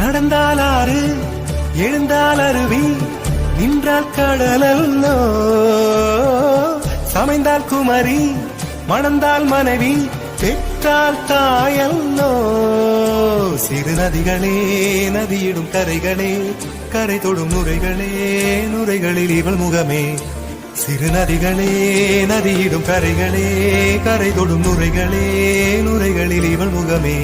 நடந்தால் ஆறு எழுந்தால் அருவி நின்றால் கடலல்லோ சமைந்தால் குமரி மணந்தால் மனைவி பெற்றால் தாயல்லோ சிறு நதிகளே நதியிடும் கரைகளே கரை தொடும் நுரைகளே நுரைகளில் இவள் முகமே சிறு நதிகளே நதியிடும் கரைகளே கரை தொடும் நுரைகளே நுரைகளில் இவள் முகமே